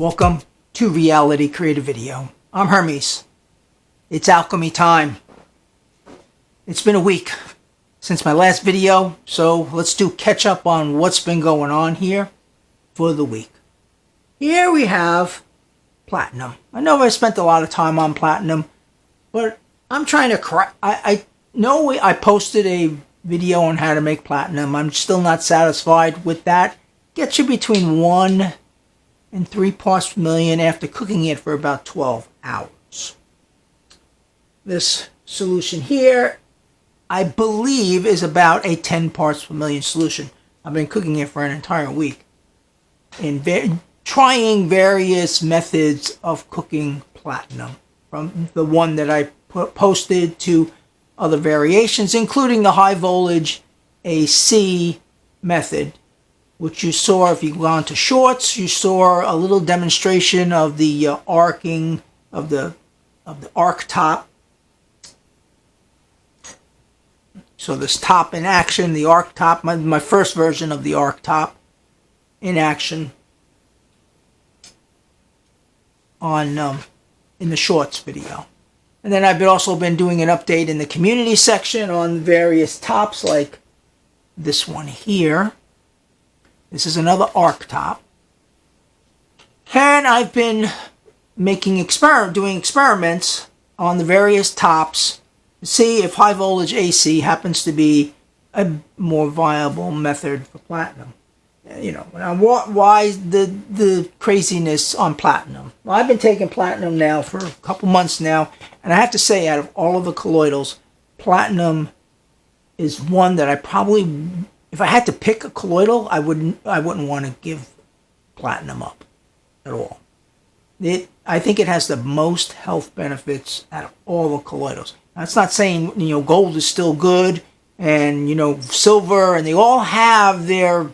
Welcome to Reality Creative Video. I'm Hermes. It's Alchemy time. It's been a week since my last video, so let's do catch up on what's been going on here for the week. Here we have platinum. I know I spent a lot of time on platinum, but I'm trying to I know I posted a video on how to make platinum. I'm still not satisfied with that. Gets you between 1 and 3 parts per million after cooking it for about 12 hours. This solution here, I believe, is about a 10 parts per million solution. I've been cooking it for an entire week and trying various methods of cooking platinum, from the one that I posted to other variations, including the high voltage AC method, which you saw if you go on to shorts. You saw a little demonstration of the arcing of the arc top. So this top in action, the arc top, my first version of the arc top in action on in the shorts video. And then I've also been doing an update in the community section on various tops, like this one here. This is another arc top. And I've been doing experiments on the various tops to see if high voltage AC happens to be a more viable method for platinum. You know, why the craziness on platinum? Well, I've been taking platinum now for a couple months now, and I have to say, out of all of the colloidals, platinum is one that I probably, if I had to pick a colloidal, I wouldn't want to give platinum up at all. I think it has the most health benefits out of all the colloidals. That's not saying, gold is still good, and, silver, and they all have their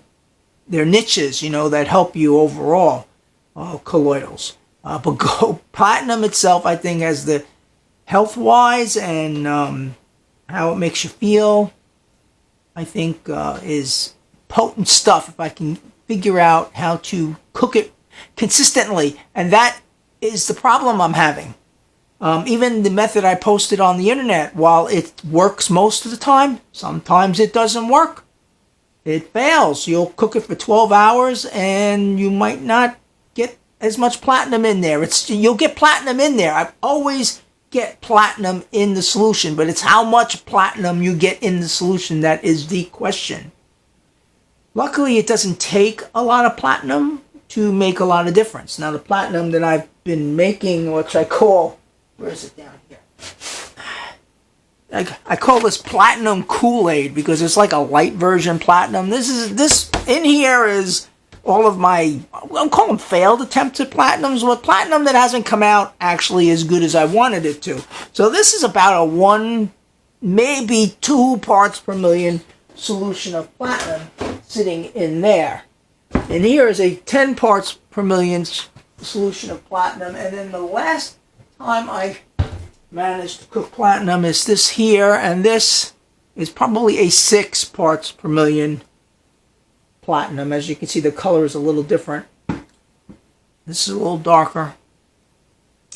niches, that help you overall, colloidals. But platinum itself, I think, has the health-wise and how it makes you feel, I think, is potent stuff if I can figure out how to cook it consistently. And that is the problem I'm having. Even the method I posted on the internet, while it works most of the time, sometimes it doesn't work. It fails. You'll cook it for 12 hours and you might not get as much platinum in there. You'll get platinum in there. I always get platinum in the solution, but it's how much platinum you get in the solution that is the question. Luckily, it doesn't take a lot of platinum to make a lot of difference. Now, the platinum that I've been making, which I call, where is it down here? I call this platinum KoolAid because it's like a light version platinum. This in here is all of my, I'll call them failed attempts at platinums, but platinum that hasn't come out actually as good as I wanted it to. So this is about a 1, maybe 2 parts per million solution of platinum sitting in there. And here is a 10 parts per million solution of platinum. And then the last time I managed to cook platinum is this here, and this is probably a 6 parts per million platinum. As you can see, the color is a little different. This is a little darker,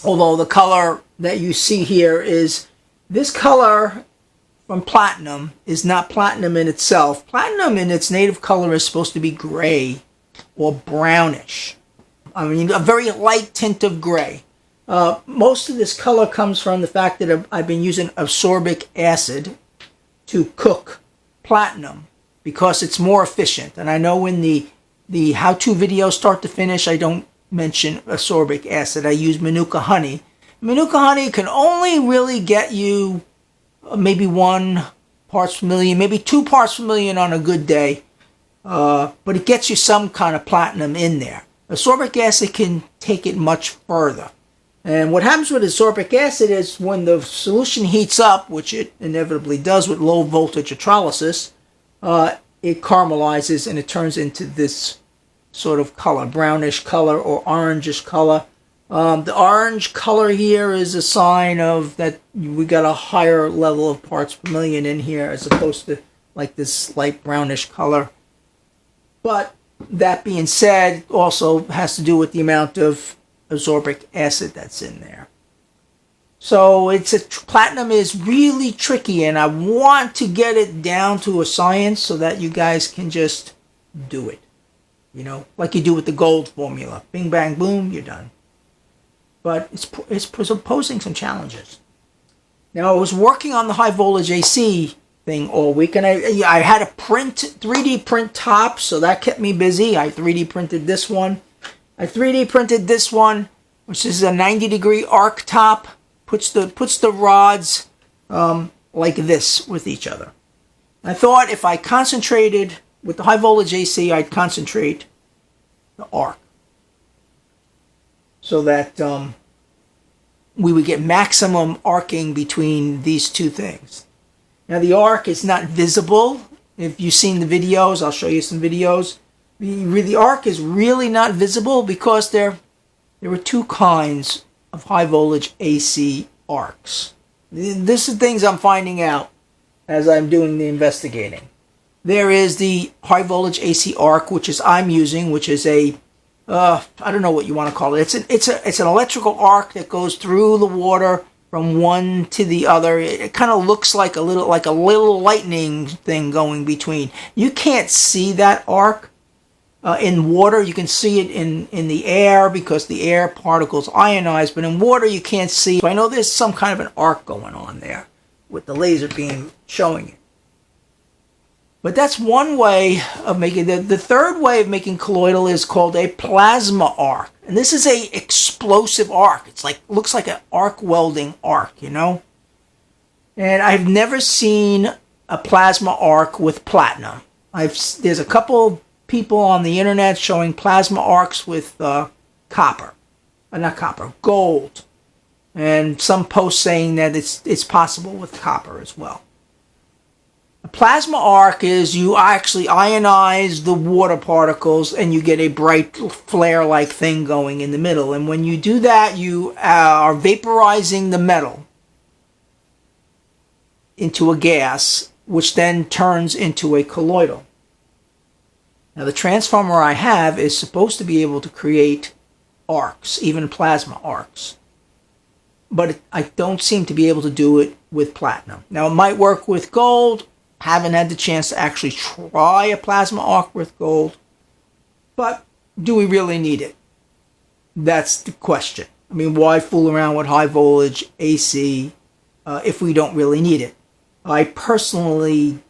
although the color that you see here is, this color from platinum is not platinum in itself. Platinum in its native color is supposed to be gray or brownish. I mean, a very light tint of gray. Most of this color comes from the fact that I've been using ascorbic acid to cook platinum because it's more efficient. And I know in the how-to videos start to finish, I don't mention ascorbic acid. I use Manuka honey. Manuka honey can only really get you maybe 1 parts per million, maybe 2 parts per million on a good day. But it gets you some kind of platinum in there. Ascorbic acid can take it much further. And what happens with ascorbic acid is when the solution heats up, which it inevitably does with low voltage electrolysis, it caramelizes and it turns into this sort of color, brownish color or orangish color. The orange color here is a sign of that we got a higher level of parts per million in here as opposed to like this light brownish color. But that being said, also has to do with the amount of ascorbic acid that's in there. So platinum is really tricky, and I want to get it down to a science so that you guys can just do it. You know, like you do with the gold formula. Bing, bang, boom, you're done. But it's posing some challenges. Now, I was working on the high voltage AC thing all week, and I had to 3D print tops, so that kept me busy. I 3D printed this one. I 3D printed this one, which is a 90-degree arc top. Puts the rods like this with each other. I thought if I concentrated with the high voltage AC, I'd concentrate the arc so that we would get maximum arcing between these two things. Now the arc is not visible. If you've seen the videos, I'll show you some videos. The arc is really not visible because there were two kinds of high voltage AC arcs. This is things I'm finding out as I'm doing the investigating. There is the high voltage AC arc, which is I'm using, which is a I don't know what you want to call it. It's an electrical arc that goes through the water from one to the other. It kind of looks like a little lightning thing going between. You can't see that arc in water. You can see it in the air because the air particles ionize, but in water you can't see. So I know there's some kind of an arc going on there with the laser beam showing it. But that's one way of making it. The third way of making colloidal is called a plasma arc. And this is a explosive arc. It's looks like an arc welding arc, you know? And I've never seen a plasma arc with platinum. There's a couple people on the internet showing plasma arcs with gold. And some posts saying that it's possible with copper as well. A plasma arc is you actually ionize the water particles and you get a bright flare-like thing going in the middle. And when you do that, you are vaporizing the metal into a gas, which then turns into a colloidal. Now, the transformer I have is supposed to be able to create arcs, even plasma arcs. But I don't seem to be able to do it with platinum. Now, it might work with gold. Haven't had the chance to actually try a plasma arc with gold. But do we really need it? That's the question. I mean, why fool around with high voltage AC if we don't really need it? I personally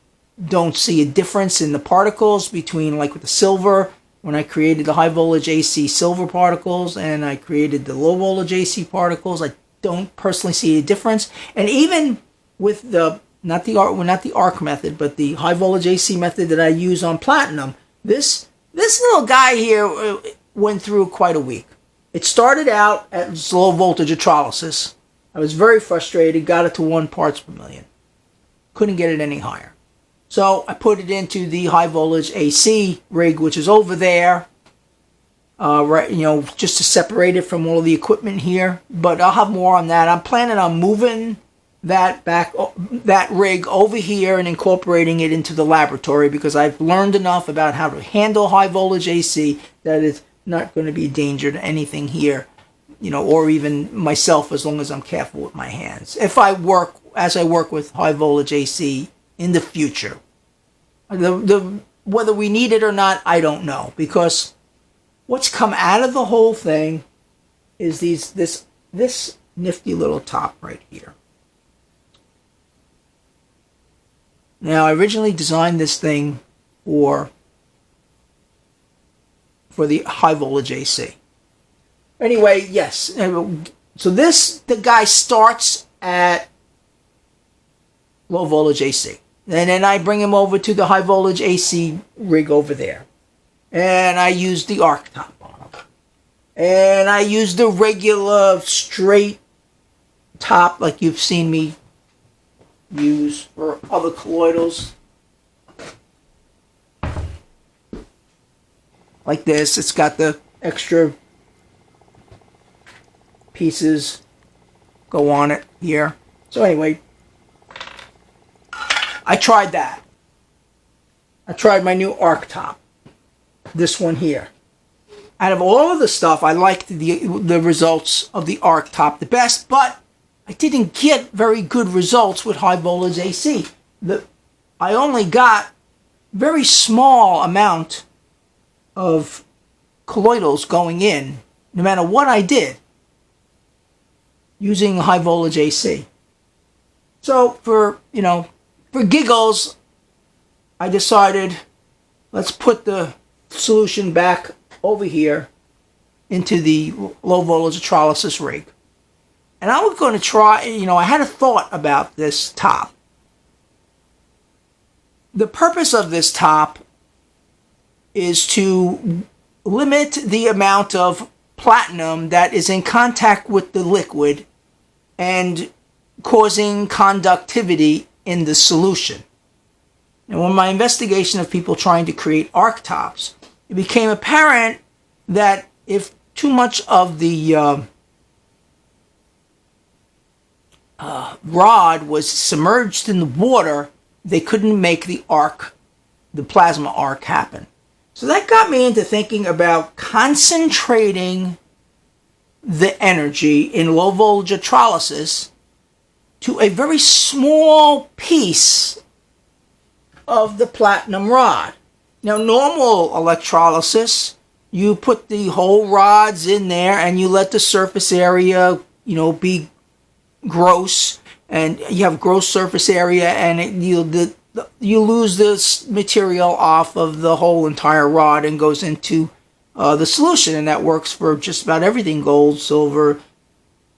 don't see a difference in the particles between, like with the silver, when I created the high voltage AC silver particles and I created the low voltage AC particles. I don't personally see a difference. And even with the not the arc method, but the high voltage AC method that I use on platinum, this little guy here went through quite a week. It started out at low voltage electrolysis. I was very frustrated, got it to 1 parts per million. Couldn't get it any higher. So I put it into the high voltage AC rig, which is over there, right, just to separate it from all of the equipment here. But I'll have more on that. I'm planning on moving that rig over here and incorporating it into the laboratory because I've learned enough about how to handle high voltage AC that it's not going to be a danger to anything here, or even myself, as long as I'm careful with my hands. If I work with high voltage AC in the future, whether we need it or not, I don't know, because what's come out of the whole thing is this nifty little top right here. Now, I originally designed this thing for the high voltage AC. Anyway, yes. So the guy starts at low voltage AC. And then I bring him over to the high voltage AC rig over there. And I use the ArcTop on him. And I use the regular straight top like you've seen me use for other colloidals. Like this. It's got the extra pieces go on it here. So anyway, I tried that. I tried my new ArcTop. this one here. Out of all of the stuff, I liked the results of the ArcTop the best, but I didn't get very good results with high voltage AC. I only got very small amount of colloidals going in, no matter what I did, using high voltage AC. So for giggles, I decided, let's put the solution back over here into the low voltage electrolysis rig. And I was going to try, I had a thought about this top. The purpose of this top is to limit the amount of platinum that is in contact with the liquid and causing conductivity in the solution. And in my investigation of people trying to create ArcTops, it became apparent that if too much of the rod was submerged in the water, they couldn't make the plasma arc happen. So that got me into thinking about concentrating the energy in low voltage electrolysis to a very small piece of the platinum rod. Now, normal electrolysis, you put the whole rods in there and you let the surface area, be gross, and you have gross surface area, and you lose this material off of the whole entire rod and goes into the solution, and that works for just about everything: gold, silver,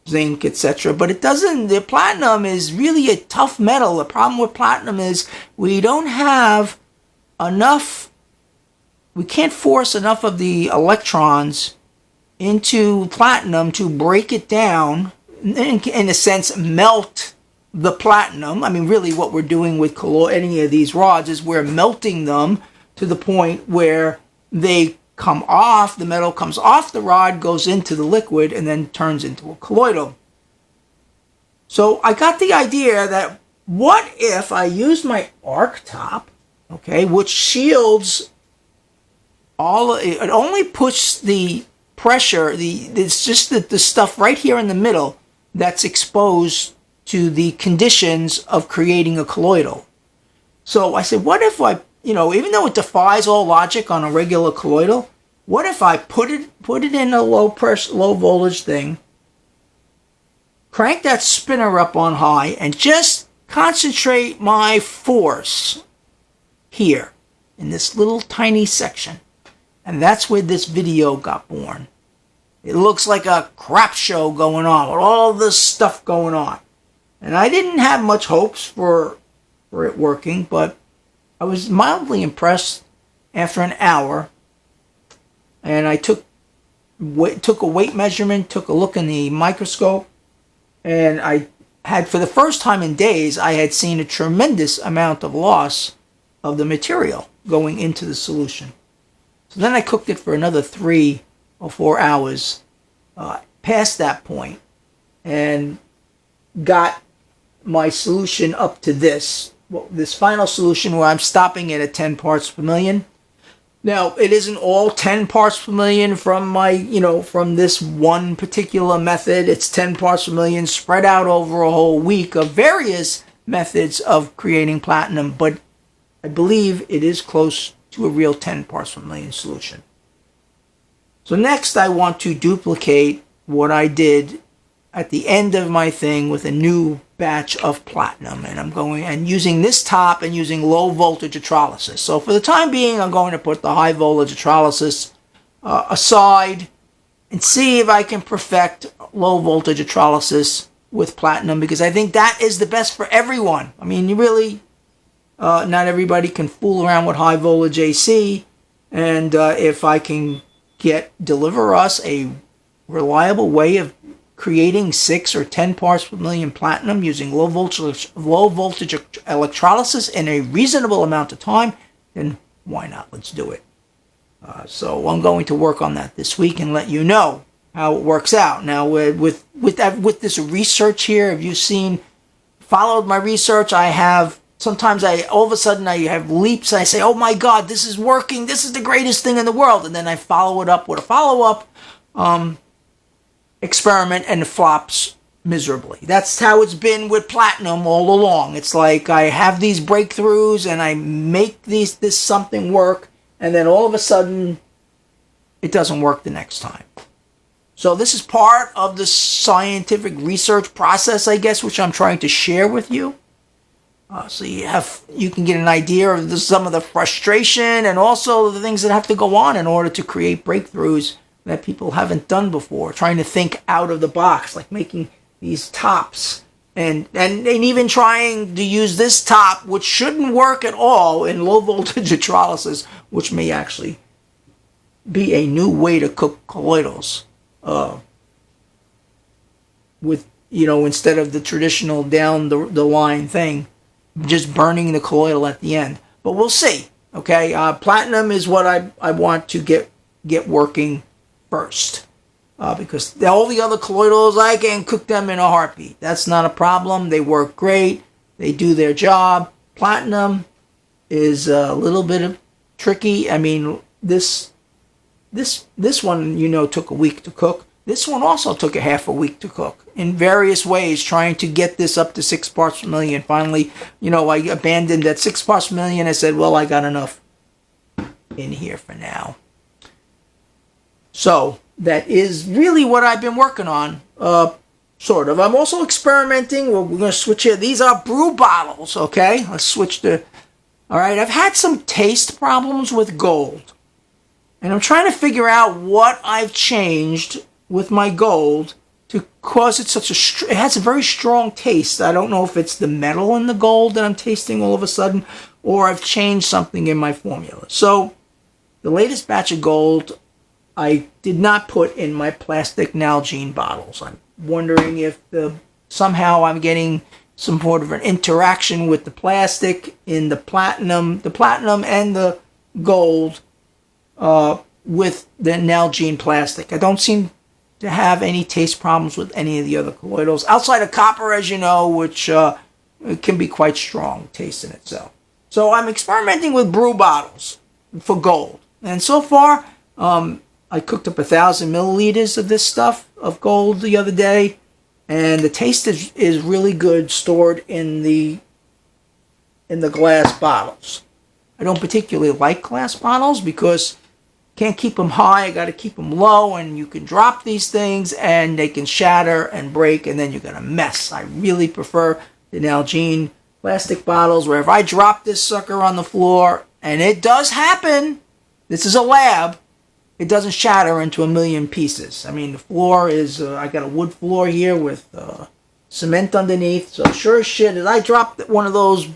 zinc, etc. But it doesn't. The platinum is really a tough metal. The problem with platinum is we don't have enough. We can't force enough of the electrons into platinum to break it down, in a sense, melt the platinum. I mean, really what we're doing with any of these rods is we're melting them to the point where they come off, the metal comes off the rod, goes into the liquid, and then turns into a colloidal. So I got the idea that what if I use my ArcTop, which shields it only puts the pressure, it's just the stuff right here in the middle that's exposed to the conditions of creating a colloidal. So I said, what if I, even though it defies all logic on a regular colloidal, what if I put it in a low voltage thing, crank that spinner up on high, and just concentrate my force here in this little tiny section. And that's where this video got born. It looks like a crap show going on with all this stuff going on. And I didn't have much hopes for it working, but I was mildly impressed after an hour. And I took a weight measurement, took a look in the microscope, and I had, for the first time in days, I had seen a tremendous amount of loss of the material going into the solution. So then I cooked it for another 3 or 4 hours past that point, and got my solution up to this final solution where I'm stopping it at 10 parts per million. Now, it isn't all 10 parts per million from from this one particular method. It's 10 parts per million spread out over a whole week of various methods of creating platinum, but I believe it is close to a real 10 parts per million solution. So next I want to duplicate what I did at the end of my thing with a new batch of platinum, and I'm going and using this top and using low voltage electrolysis. So for the time being, I'm going to put the high voltage electrolysis aside and see if I can perfect low voltage electrolysis with platinum, because I think that is the best for everyone. I mean, you really not everybody can fool around with high voltage AC, and if I can deliver us a reliable way of creating 6 or 10 parts per million platinum using low voltage electrolysis in a reasonable amount of time, then why not? Let's do it. So I'm going to work on that this week and let you know how it works out. Now, with this research here, have you followed my research? I have sometimes all of a sudden I have leaps. I say, oh my God, this is working. This is the greatest thing in the world. And then I follow it up with a follow-up experiment, and it flops miserably. That's how it's been with platinum all along. It's like I have these breakthroughs and I make this something work, and then all of a sudden it doesn't work the next time. So this is part of the scientific research process, I guess, which I'm trying to share with you. So you can get an idea of some of the frustration and also the things that have to go on in order to create breakthroughs that people haven't done before. Trying to think out of the box, like making these tops, and even trying to use this top, which shouldn't work at all in low voltage electrolysis, which may actually be a new way to cook colloidals. With, instead of the traditional down the line thing, just burning the colloidal at the end. But we'll see. Okay, platinum is what I want to get working first, because all the other colloidals, I can cook them in a heartbeat. That's not a problem. They work great. They do their job. Platinum is a little bit tricky. I mean, this one, took a week to cook. This one also took a half a week to cook in various ways, trying to get this up to 6 parts per million. Finally, I abandoned that 6 parts per million. I said, well, I got enough in here for now. So that is really what I've been working on, sort of. I'm also experimenting. We're going to switch here. These are brew bottles, okay? Let's switch to... All right, I've had some taste problems with gold. And I'm trying to figure out what I've changed with my gold to cause it it has a very strong taste. I don't know if it's the metal in the gold that I'm tasting all of a sudden, or I've changed something in my formula. So the latest batch of gold I did not put in my plastic Nalgene bottles. I'm wondering if somehow I'm getting some sort of an interaction with the plastic in the platinum and the gold with the Nalgene plastic. I don't seem to have any taste problems with any of the other colloidals outside of copper, as you know, which can be quite strong taste in itself. So I'm experimenting with brew bottles for gold, and so far I cooked up 1,000 milliliters of this stuff of gold the other day, and the taste is really good stored in the glass bottles. I don't particularly like glass bottles because can't keep them high. I got to keep them low, and you can drop these things and they can shatter and break, and then you got a mess. I really prefer the Nalgene plastic bottles, where if I drop this sucker on the floor, and it does happen, this is a lab, it doesn't shatter into a million pieces. I mean, the floor is, I got a wood floor here with cement underneath, so sure as shit, if I drop one of those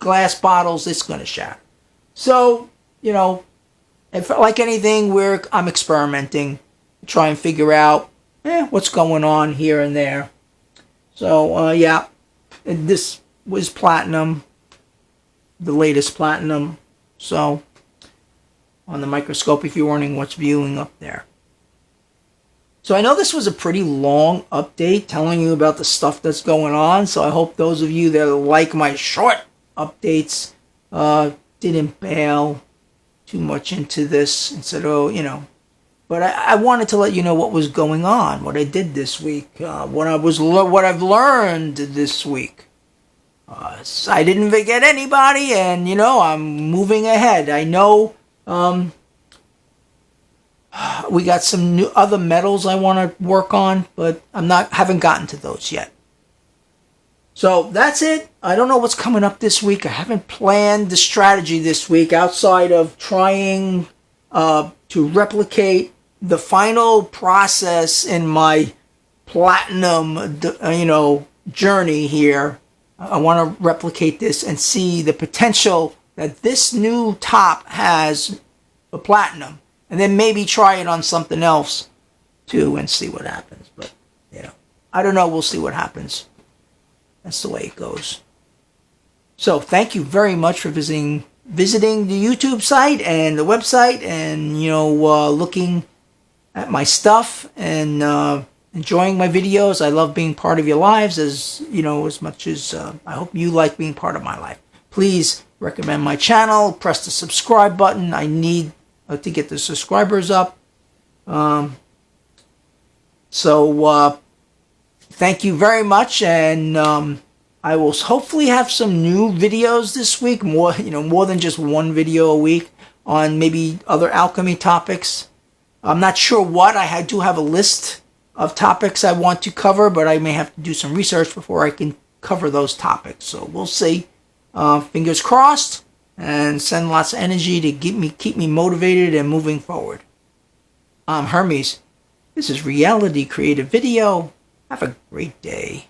glass bottles, it's going to shatter. So, if, like anything, I'm experimenting, try and figure out what's going on here and there. So, yeah, and this was platinum, the latest platinum. So, on the microscope, if you're wondering what's viewing up there. So I know this was a pretty long update telling you about the stuff that's going on. So I hope those of you that like my short updates didn't bail too much into this and said, But I wanted to let you know what was going on, what I did this week, what I've learned this week. I didn't forget anybody, and I'm moving ahead. I know we got some new other metals I want to work on, but haven't gotten to those yet. So that's it. I don't know what's coming up this week. I haven't planned the strategy this week outside of trying to replicate the final process in my platinum, journey here. I want to replicate this and see the potential that this new top has for platinum, and then maybe try it on something else too and see what happens. But I don't know. We'll see what happens. That's the way it goes. So thank you very much for visiting the YouTube site and the website, and looking at my stuff, and enjoying my videos. I love being part of your lives as much as I hope you like being part of my life. Please recommend my channel. Press the subscribe button. I need to get the subscribers up. So thank you very much, and I will hopefully have some new videos this week, more than just one video a week on maybe other alchemy topics. I'm not sure what. I do have a list of topics I want to cover, but I may have to do some research before I can cover those topics. So we'll see. Fingers crossed, and send lots of energy to keep me motivated and moving forward. I'm Hermes. This is Reality Creative Video. Have a great day.